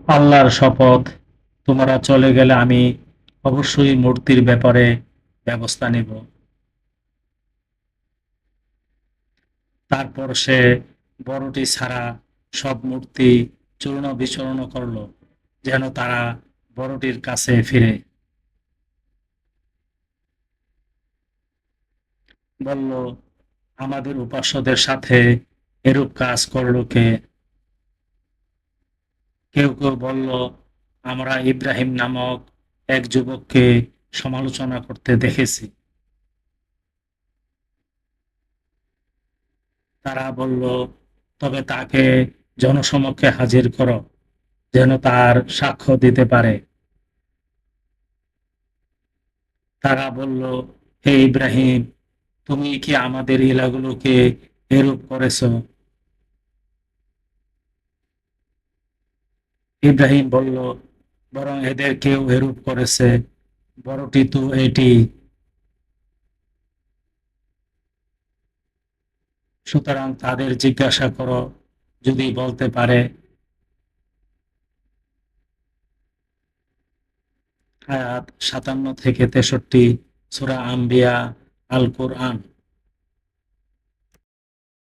আল্লাহর শপথ, তোমরা চলে গেলে আমি অবশ্যই মূর্তির ব্যাপারে ব্যবস্থা নেব। তারপর সে বড়টি ছাড়া সব মূর্তি চূর্ণ বিচূর্ণ করল, যেন তারা বড়টির কাছে ফিরে। বলল, আমাদের উপাস্যদের সাথে এরূপ কাজ করল কে? কেউ কেউ বলল, আমরা ইব্রাহিম নামক এক যুবককে সমালোচনা করতে দেখেছি। তারা বলল, তবে তাকে জনসমক্ষে হাজির করো, যেন তার সাক্ষ্য দিতে পারে। তারা বলল, হে ইব্রাহিম, তুমি কি আমাদের ইলাগুলোকে এরূপ করেছ? ইব্রাহিম বলল, বরং এদের কেউ এরূপ করেছে, বড়টি তো এটি। সুতরাং তাদের জিজ্ঞাসা করো, যদি বলতে পারে। আয়াত ৫৭ থেকে ৬৩, সূরা আম্বিয়া, আল কোরআন।